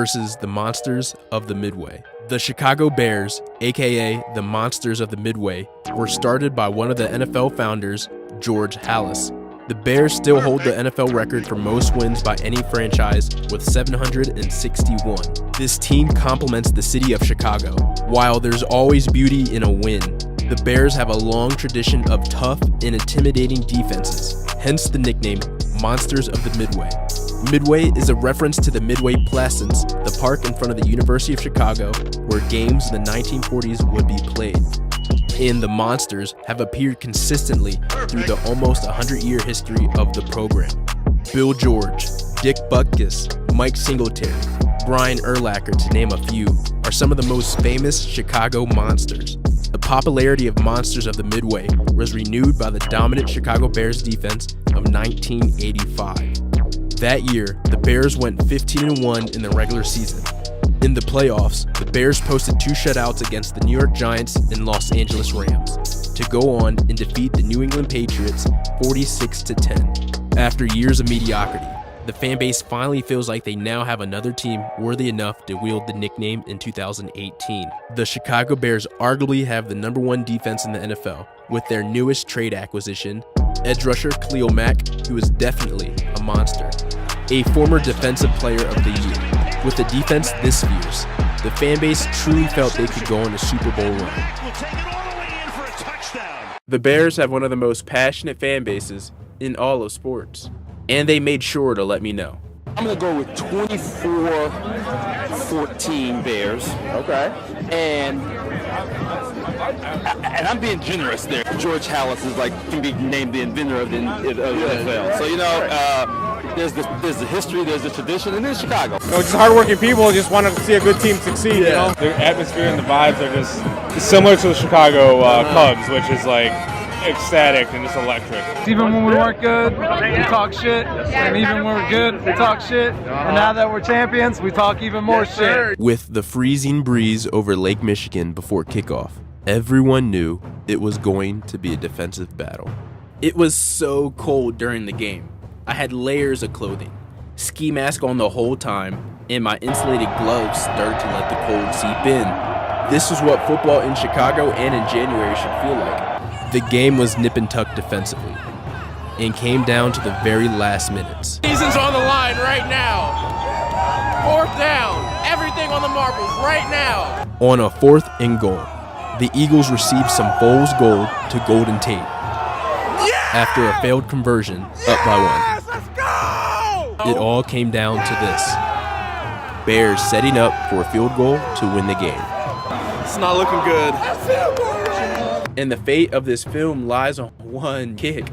versus the Monsters of the Midway. The Chicago Bears, aka the Monsters of the Midway, were started by one of the NFL founders, George Halas. The Bears still hold the NFL record for most wins by any franchise with 761. This team complements the city of Chicago. While there's always beauty in a win, the Bears have a long tradition of tough and intimidating defenses, hence the nickname Monsters of the Midway. Midway is a reference to the Midway Plaisance, the park in front of the University of Chicago where games in the 1940s would be played. And the Monsters have appeared consistently through the almost 100-year history of the program. Bill George, Dick Butkus, Mike Singletary, Brian Urlacher, to name a few, are some of the most famous Chicago Monsters. The popularity of Monsters of the Midway was renewed by the dominant Chicago Bears defense of 1985. That year, the Bears went 15-1 in the regular season. In the playoffs, the Bears posted 2 shutouts against the New York Giants and Los Angeles Rams to go on and defeat the New England Patriots 46-10. After years of mediocrity, the fan base finally feels like they now have another team worthy enough to wield the nickname in 2018. The Chicago Bears arguably have the #1 defense in the NFL with their newest trade acquisition, edge rusher Khalil Mack, who is definitely a monster, a former defensive player of the year. With a defense this fierce, the fan base truly felt they could go on a Super Bowl run. The Bears have one of the most passionate fan bases in all of sports, and they made sure to let me know. I'm going to go with 24-14 Bears. Okay. And I'm being generous there. George Halas is can be named the inventor of the NFL. So, there's the history, there's the tradition, and there's Chicago. Just hardworking people just want to see a good team succeed, you know? The atmosphere and the vibes are just similar to the Chicago Cubs, which is ecstatic and just electric. Even when we weren't good, we talk shit. And even when we're good, we talk shit. And now that we're champions, we talk even more shit. With the freezing breeze over Lake Michigan before kickoff, everyone knew it was going to be a defensive battle. It was so cold during the game. I had layers of clothing, ski mask on the whole time, and my insulated gloves started to let the cold seep in. This is what football in Chicago and in January should feel like. The game was nip and tuck defensively and came down to the very last minutes. Season's on the line right now. 4th down. Everything on the marbles right now. On a 4th and goal, the Eagles received some Foles gold to Golden Tate. After a failed conversion, up by 1. Let's go! It all came down to this. Bears setting up for a field goal to win the game. It's not looking good. And the fate of this film lies on one kick.